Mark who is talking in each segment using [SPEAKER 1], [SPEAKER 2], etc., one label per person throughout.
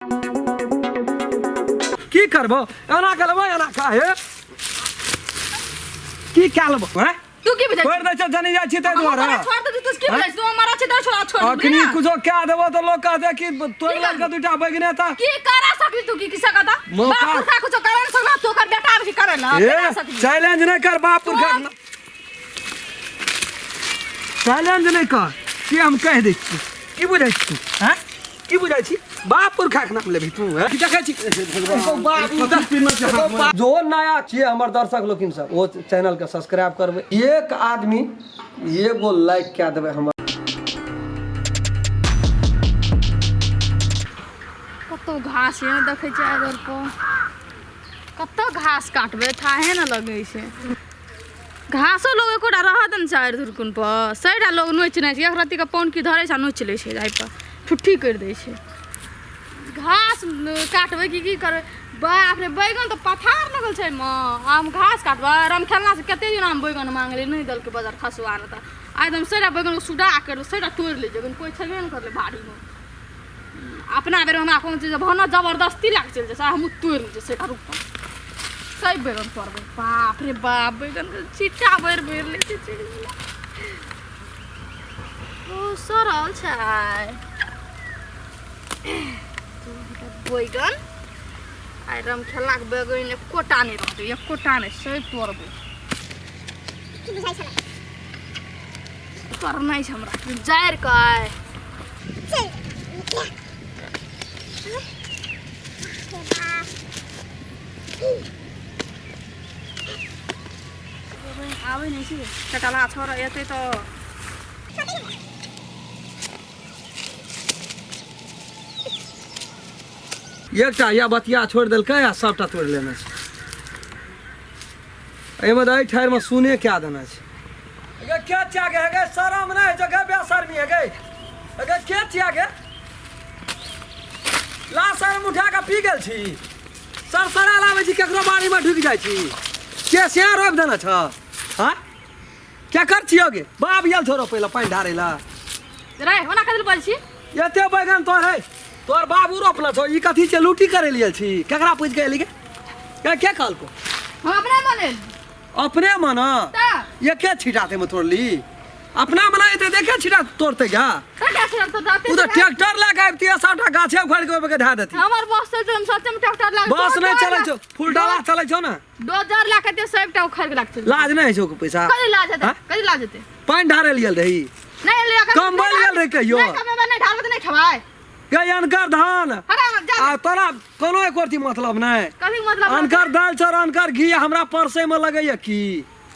[SPEAKER 1] की करबो एना करबो एना काहे की कालबो हैं
[SPEAKER 2] तू की बुझाइ
[SPEAKER 1] छोड़ दे छ जनी जा छी तै दुआरे
[SPEAKER 2] छोड़ दे तू की बुझाइ तू मारा छ दा छोड़
[SPEAKER 1] अखनी कुछो क्या देबो तो लोग कहते कि तोर लड़का दुटा बैगने था
[SPEAKER 2] की करा सकली तू की किसा कदा बाप का कुछ करे न सकला तो कर बेटा भी करेला
[SPEAKER 1] चैलेंज नहीं कर बाप पुरखा चैलेंज नहीं कर कि हम कह दै छी की बुझाइ छी हैं की बुझाइ छी बाप पुरखा के नाम लेबी तू हैं देखै छी जो नया छियै हमर दर्शक लोकिन सब वो चैनल के सब्सक्राइब करबै एक आदमी एगो लाइक क्या देबै हमर
[SPEAKER 2] कतो घास है देखै छै इधर को कतो घास काटबे थाहे न लगै छै घासो लोग एकोटा रहत न चारि धुरकुन पर सैरा लोग नोच नै छै एक रत्ती के पौन की धरै छै नोच लै छै जाय पर ठुट्ठी कर दै छै घास काटबै की करबै बाप रे बैगन तो पथार लगल छै म हम घास काटबै राम खेलना से कते दिन हम बैगन मांगले नहीं दल के बाजार खसवा न त एकदम सैरा बैगन को सुडा कर सैरा तोड़ ले जगन कोई छबे न करले बाड़ी में अपना बेर हमरा कोन चीज भना जबरदस्ती लाग चल जैसा हम तोड़ ले से रूप सही बैगन करबै बाप रे बाप बैगन के चिट्टा बेर बेर ले छै चिड़िया ओ सरल छै बैगन आई राम खेला के बैगन एकोटा नहीं रहते एकोटा नहीं सही तोड़बै की बुझाइ छला करनाइ छै हमरा जाएर काय आबै नहीं छै कटला छोरा एतै तो
[SPEAKER 1] एकटा या बतिया छोड़ देलकै आ सबटा तोड़ लेने छै एमे दई ठार में सुने क्या देना छै अगे क्या चागे है शरम नहीं जगह बेशर्मी है गे अगे क्या चागे ला शरम उठा के पी गेल छी सरसरा लावे छी केकरो बाड़ी में ढुक जाइ छी के से रोक देना छ हां क्या कर छियो गे बाप गेल छोरो पहिले पानी ढारै ला
[SPEAKER 2] रे ओना कदल बोल छी
[SPEAKER 1] एते बैगन तोर है तोर बाबू रोपला छो ई कथी छै लूटी करे लियल छी केकरा पूछ के एली गे के कहल को
[SPEAKER 2] हम अपने मन
[SPEAKER 1] ये क्या छिटाते में तोड़ली अपना बनाए थे देखे छिटा तोड़ते क्या उधर ट्रैक्टर लगा आबती है साटा गाछे उखाड़ के ओबे के धा देती
[SPEAKER 2] हमर बस से हम सच में ट्रैक्टर लगा
[SPEAKER 1] बस नहीं चले छो फुल डाला चले छो ना
[SPEAKER 2] डोजर ला के सबटा उखाड़ के लागत
[SPEAKER 1] लाज नहीं छो पैसा
[SPEAKER 2] कदी लाज हेते कदी लाज हेते
[SPEAKER 1] पानी ढारे लियल रही
[SPEAKER 2] नहीं ले
[SPEAKER 1] कंबल लियल रही कहियो
[SPEAKER 2] नहीं कमे नहीं ढालत नहीं खवाए
[SPEAKER 1] गई अनकर धान आ तोरा कोनो एक अथी मतलब नहीं
[SPEAKER 2] कभी मतलब
[SPEAKER 1] अनकर दाल चर अनकर घी हमरा परसे में लगैया की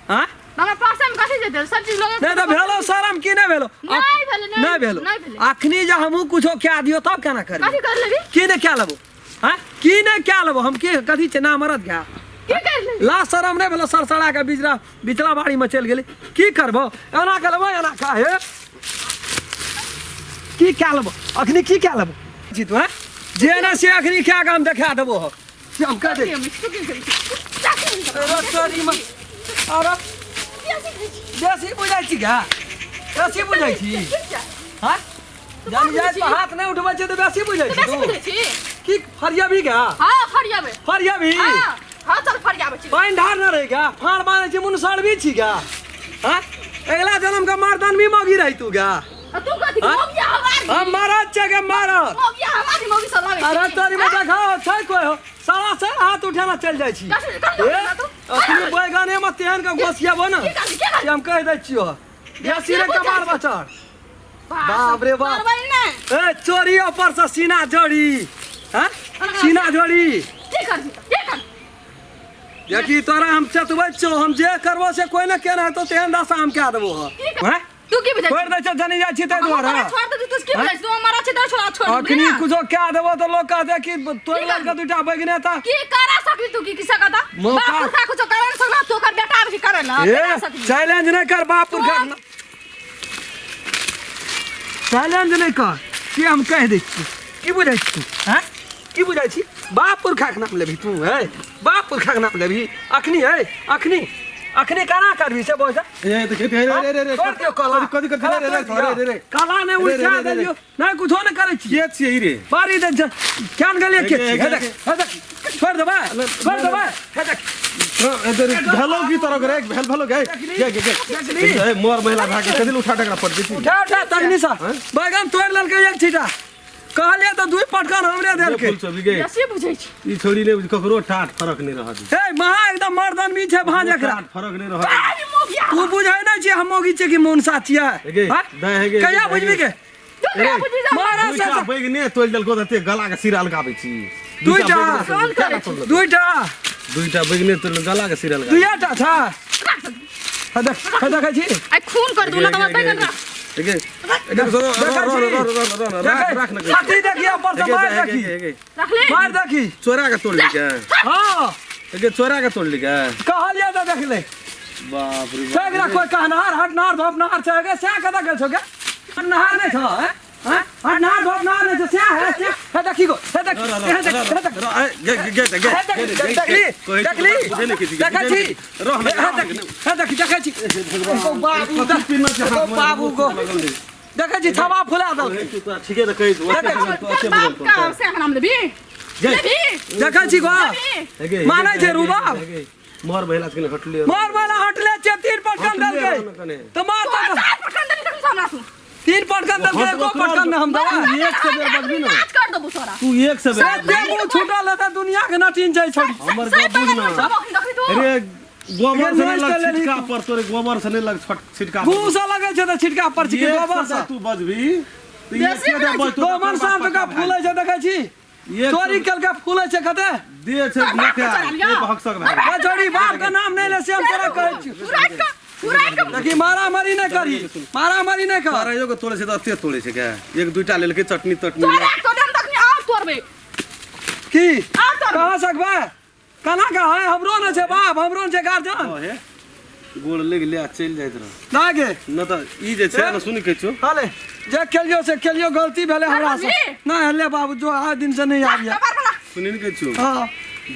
[SPEAKER 1] हां
[SPEAKER 2] हमरा परसे में कथि जेते सब चीज लोग
[SPEAKER 1] नहीं तो भेलो शरम की नहीं भेलो नहीं भेलो अखनी जे हमहू कुछो क्या दियो तब केना करी
[SPEAKER 2] कथि कर लेबी
[SPEAKER 1] की ने क्या लेबो हां की ने क्या लेबो हम के कथि छै ना मरद क्या
[SPEAKER 2] की कर लेबी
[SPEAKER 1] ला शरम नहीं भेलो सरसड़ा के बिचला बाड़ी में चल गेली की करबो एना करबो एना काहे की क्या लेबो अखनी की क्या लेबो जी तू हैं जे ना से अखनी क्या काम देखा देबो हम कह दे रसरी में अरे देसी बुझाइ छी क्या देसी बुझाइ छी हां जान जाय तो हाथ नहीं उठबै छै तो बेसी बुझाइ छी तू की फरियाबी क्या
[SPEAKER 2] हां फरियाबे
[SPEAKER 1] फरियाबी
[SPEAKER 2] हां चल फरियाबे छी
[SPEAKER 1] पानी ढार न रही क्या फाड़ मारे छी मुनसर भी छी क्या हां अगला जन्म का मारदान भी मोगी रही तू क्या
[SPEAKER 2] तू कथि मोगिया हमारी
[SPEAKER 1] हम महाराज जगह मारत
[SPEAKER 2] मोगिया हमारी मोगी सब लागे
[SPEAKER 1] अरे तोरी में देखाओ छै कोई हो साला से हाथ उठाना चल जाइ छी अपने बैगने में तेहन का घोसियाबो ना हम कह दै छियो बेसी रे कबार बचर बाप रे बाप ए चोरी ऊपर से सीना जोड़ी हैं सीना जोड़ी
[SPEAKER 2] की कर
[SPEAKER 1] देखी तोरा हम चतबै छो हम जे करबो से कोई ना केना तो तेहन दशा हम क्या देबो हैं
[SPEAKER 2] तू की बुझाइ
[SPEAKER 1] छोड़ दे छ जनी जा छी तै दुआरे
[SPEAKER 2] छोड़ दे तू की बुझाइ तू मारा छ दा छोड़
[SPEAKER 1] अखनी कुछो क्या देबो तो लोग कहते कि तोर लड़का दुटा बैगने था
[SPEAKER 2] की करा सकली तू की किसा कदा बाप का कुछ करे न सकला तो कर बेटा भी करेला
[SPEAKER 1] चैलेंज नहीं कर बाप पुरखा चैलेंज नहीं कर कि हम कह दै छी की बुझाइ छी हैं की बुझाइ छी बाप पुरखा के नाम लेबी तू है बाप पुरखा के नाम लेबी अखनी है अखनी अखनी काना करबी से बोझ
[SPEAKER 3] ए तो कहते रे रे रे
[SPEAKER 1] कर दियो कला
[SPEAKER 3] कथि कर रे रे रे
[SPEAKER 1] काला ने उल्टा दे दियो नहीं कुछो न करे छी
[SPEAKER 3] के छियै रे
[SPEAKER 1] बारी दे जान गेलिए के हे देख छोड़ दबा हे देख
[SPEAKER 3] इधर भेलो की तरह रे भेलो गे गे मोर महिला भागे कदिल उठा टकरा पड़ जेती
[SPEAKER 1] उठा तगनी सा बैगन तोड़ लेल के एक छीटा कहलिए तो दुई पटकन हमरे देल के
[SPEAKER 3] फूल सब गे
[SPEAKER 2] ऐसे बुझै छी
[SPEAKER 3] ई छोड़ी ने ककरो ठाठ फरक नहीं रह दी
[SPEAKER 1] ए महा एकदम मर्दन भी छे भांज एकरा
[SPEAKER 3] फरक नहीं रह
[SPEAKER 1] तू बुझै नै छी हम मोगी छे कि मोन साचिया
[SPEAKER 3] गे दे हे गे
[SPEAKER 1] कहिया बुझबी के मारा से
[SPEAKER 3] बैग ने तोड़ देल को ते गला के सिर अलगाबै छी दुईटा बैग ने तोड़ गला के सिर अलगा
[SPEAKER 1] दुईटा था देख छी
[SPEAKER 2] आई खून कर दूं ना तो बैगन का
[SPEAKER 3] गे रख न
[SPEAKER 1] छाती देखिए ऊपर से मार देखी
[SPEAKER 2] रख ले
[SPEAKER 1] मार देखी
[SPEAKER 3] चोरा के तोड़ ली क्या
[SPEAKER 1] हां
[SPEAKER 3] गे चोरा के तोड़ ली क्या
[SPEAKER 1] कहलिए तो देख ले
[SPEAKER 3] बाप रे
[SPEAKER 1] सगरा कोई कहनार हटनार धोपनार छे गे से कदा गेल छो गे नहार नै छ हैं हटनार धोपनार नै छ से है देखी गो है देख बाबू को देखे छी थवा फुला दो
[SPEAKER 3] ठीके त कहि
[SPEAKER 2] से हम लेबी
[SPEAKER 1] देखे छी गो मानै छै रुबाब
[SPEAKER 3] मोर महिला के हटले
[SPEAKER 1] मोर वाला हटले छै 3 पटकन दल गई तो मार
[SPEAKER 2] पटकन दे तू सामना तू
[SPEAKER 1] 3 पटकन दल गई को पटकन हम दवा
[SPEAKER 3] एक से बेर बजबी ना
[SPEAKER 2] कर दबो सारा
[SPEAKER 3] तू एक से बेर
[SPEAKER 1] से मुंह छूटल है त दुनिया के नटीन जाइ छोड़ी
[SPEAKER 3] हमर गप बुझ ना अरे गोबर से लग छिटका पर तोरे गोबर से लग छिटका
[SPEAKER 1] मुंह से लगे छै त छिटका पर छी गोबर से
[SPEAKER 3] तू बजबी तो एक से बेर बज
[SPEAKER 1] तो मन शाम का फूले छै देखे छी तोरी कल का फूले छै कते
[SPEAKER 3] दे छै मके ए भक सक भाई
[SPEAKER 1] छोड़ी बाप का नाम नहीं ले से हम तोरा कहै छी देखी मारा मारी नहीं करी
[SPEAKER 3] अरे यो को तोड़े से तो अते तोड़े छै क्या एक दुईटा लेल के चटनी तटनी
[SPEAKER 1] की कहां सकबा कना का है हमरो न छै बाप हमरो न छै गार्जियन
[SPEAKER 3] हे गोड़ लेग ले चल जाइत रह
[SPEAKER 1] लागे
[SPEAKER 3] न त ई जे छै न सुनि के छो
[SPEAKER 1] हाले जे खेलियो से खेलियो गलती भेले हमरा से ना हले बाबू जो आज दिन से नहीं आबिया
[SPEAKER 3] सुनि के छो
[SPEAKER 1] हां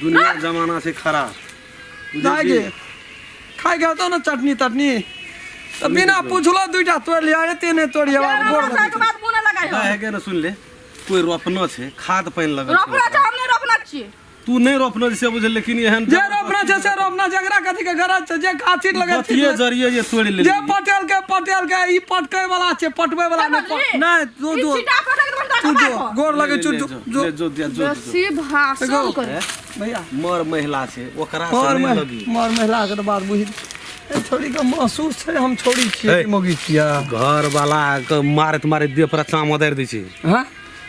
[SPEAKER 3] दुनिया जमाना से खराब
[SPEAKER 1] लागे खाई गयो तो न चटनी तटनी तो बिना पूछलो दुईटा तोड़ लिया एते ने तोड़िया गोड़
[SPEAKER 2] के बाद मुंह ना लगाई
[SPEAKER 3] है के न सुन ले कोई रोपनो छै खाद पानी लगल
[SPEAKER 2] रोपना छै हम नहीं रोपना छी
[SPEAKER 3] तू नहीं रोपनो से बुझल लेकिन एहन
[SPEAKER 1] जे रोपना छै से रोपना जगरा कथि के गरज छै जे गाछी लगे छै
[SPEAKER 3] ये जरिए ये तोड़ ले
[SPEAKER 1] जे पटेल के ई पटकै वाला छै पटबै वाला नहीं दो तू जो गोड़ लगे चुट जो
[SPEAKER 3] जो
[SPEAKER 2] सी भाषण कर
[SPEAKER 1] भैया
[SPEAKER 3] मर महिला छै ओकरा से नहीं लगी
[SPEAKER 1] मर महिला के बात बुझी छोड़ी के महसूस छै हम छोड़ी छियै मोगी छिया
[SPEAKER 3] घर वाला के मारत देह पर चाम उतार दै छै
[SPEAKER 1] हां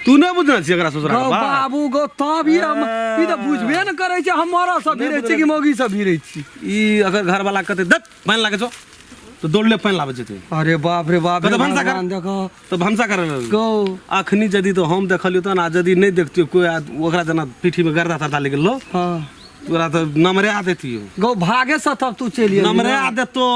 [SPEAKER 3] तू नहीं बुझना छी एकरा ससुरा के
[SPEAKER 1] बाबू गो तब ही हम ई त बुझबे न करे छै हमरा सब भिरै छी कि मोगी सब भिरै छी
[SPEAKER 3] ई अगर घर वाला कहते दत पानी लागे छो तो दौड़ले पानी लाबे छै
[SPEAKER 1] अरे बाप रे बाप
[SPEAKER 3] तो भंसा कर
[SPEAKER 1] देखो
[SPEAKER 3] तो भंसा कर
[SPEAKER 1] गो
[SPEAKER 3] अखनी जदी तो हम देखलियो त ना जदी नहीं देखतियो कोई ओकरा जना पीठी में गर्दा था डाले गेलो
[SPEAKER 1] हां
[SPEAKER 3] तोरा तो नमरे आ देतियो
[SPEAKER 1] गो भागे से तब तू चलिए
[SPEAKER 3] नमरे आ देतो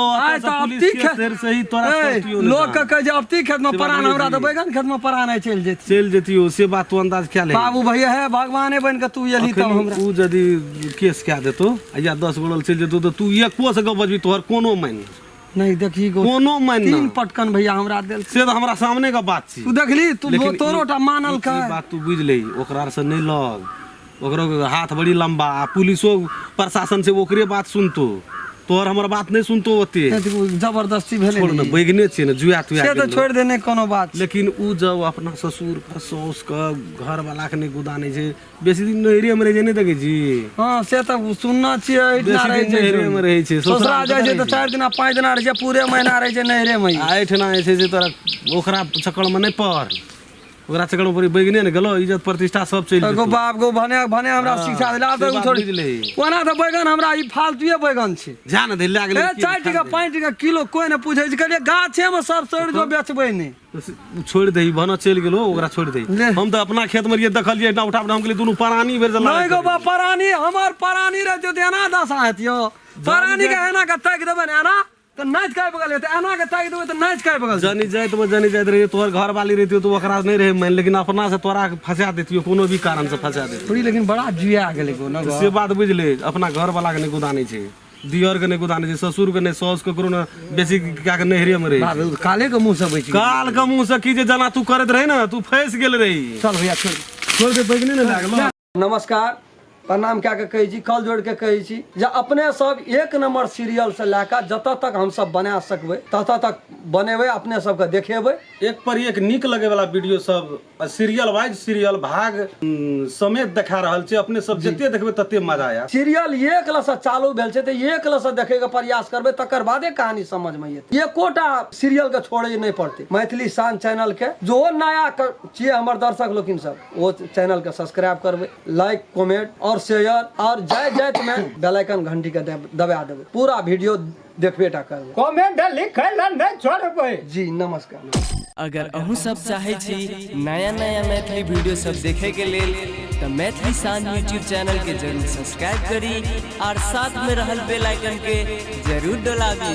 [SPEAKER 3] पुलिस के तेर से ही तोरा छोड़तियो
[SPEAKER 1] लोग के कह जे अब ती खेत में परान हमरा तो बैगन खेत में परान है चल
[SPEAKER 3] जेतियो से बात तू अंदाज क्या ले
[SPEAKER 1] बाबू भैया है भगवाने बन के तू यही तो हमरा
[SPEAKER 3] तू जदी केस क्या देतो या 10 गोड़ल चल जेतो तो तू एक को से बजबी तोहर कोनो मान
[SPEAKER 1] नहीं देखी गो
[SPEAKER 3] कोनो मान
[SPEAKER 1] 3 पटकन भैया हमरा देल
[SPEAKER 3] से तो हमरा सामने का बात छी
[SPEAKER 1] तू देखली तू तोरोटा मानल का
[SPEAKER 3] बात तू बुझ ले ओकरा से नहीं लग ओकरो हाथ बड़ी लंबा पुलिसो प्रशासन से ओकरे बात सुनतो तोर हमर बात नहीं सुनतो ओते
[SPEAKER 1] जबरदस्ती भेले
[SPEAKER 3] छोड़ न बैगने छै न जुया तुया
[SPEAKER 1] से तो छोड़ देने कोनो बात
[SPEAKER 3] लेकिन उ जब अपना ससुर पर सौस का घर वाला के नहीं गुदाने छै बेसी दिन नहरे में रह जे नहीं देखे छी
[SPEAKER 1] हां से तो सुनना छियै इतना रहे छै
[SPEAKER 3] नहरे में रहे छै
[SPEAKER 1] ससुरा जाय छै तो 4 दिन 5 दिन रहे छै पूरे महीना रहे छै नहरे में
[SPEAKER 3] आइठना छै जे तोरा ओकरा चक्कर में नहीं पड़ ओकरा चक्कर में बैगने न गेलो इज्जत प्रतिष्ठा सब चल
[SPEAKER 1] गो बाप गो भने हमरा शिक्षा दिला तो छोड़ी कोना तो बैगन हमरा ई फालतूए बैगन छै
[SPEAKER 3] जान दे लाग ले
[SPEAKER 1] 4 टका 5 टका किलो कोई न पूछै छै कहलिए गाछे में सब छोड़ जो बेचबै नहीं
[SPEAKER 3] छोड़ दे भने चल गेलो ओकरा छोड़ दे हम तो अपना खेत में देखलिए ना उठा हम कहलिए दुनु परानी भेर जला
[SPEAKER 1] नहीं गो बा परानी हमर परानी रहते तो एना दशा हेतियो परानी के एना के ताक देबे एना तो नाच काय बगल हेते एना के ताक देबे तो नाच काय बगल
[SPEAKER 3] जानी जात रही तोहर घर वाली रहती तो ओकरा नहीं रहे मान लेकिन अपना से तोरा फंसा देतियो कोनो भी कारण से फंसा देती
[SPEAKER 1] थोड़ी लेकिन बड़ा जुया गेले गो न
[SPEAKER 3] से बात बुझ ले अपना घर वाला के नहीं गुदानी छै दियर के नहीं गोदाने छै, ससुर के नहीं, सास ककरो ने बेसी क्या के नहरे में रही।
[SPEAKER 1] बाबू काले के मुंह से बच गेल।
[SPEAKER 3] काल के मुंह से की जे जना तू करत रही ना, तू फंस गेल रही।
[SPEAKER 1] चल भैया
[SPEAKER 3] छोड़ दे पैगनी ने लागल।
[SPEAKER 1] नमस्कार, प्रणाम क्या के कहै छी, कल जोड़ के कहै छी जे अपने सब एक नंबर सीरियल से लेकर जतऽ तक हम सब बना सकबै ततऽ तक बनेबै, अपने सबके देखेबै।
[SPEAKER 3] एक पर एक नीक लगे वाला वीडियो सब सीरियल वाइज सीरियल भाग समेत देखा रहल छै। अपने सब जते देखबै तते मजा आया।
[SPEAKER 1] सीरियल एक लसँ चालू भेल छै तऽ एक लसँ देखे के प्रयास करबै, तकर बादे कहानी समझ में एतै। एकोटा सीरियल के छोड़े नहीं पड़तै। मैथिली शान चैनल के जो नया छियै हमर दर्शक लोकिन सब, वो चैनल के सब्सक्राइब करबै, लाइक कमेंट और शेयर और जय जय में बेल आइकन घंटी के दबा देबै। पूरा वीडियो देखबे टा करबै,
[SPEAKER 4] कमेंट लिखै ला नहीं छोड़बै।
[SPEAKER 1] जी नमस्कार।
[SPEAKER 5] अगर अहूँ सब चाहे छी नया नया मैथिली वीडियो सब देखे के लेल तो मैथिली शान यूट्यूब चैनल के जरूर सब्सक्राइब करी और साथ में रहल बेल आइकन के जरूर दबावी।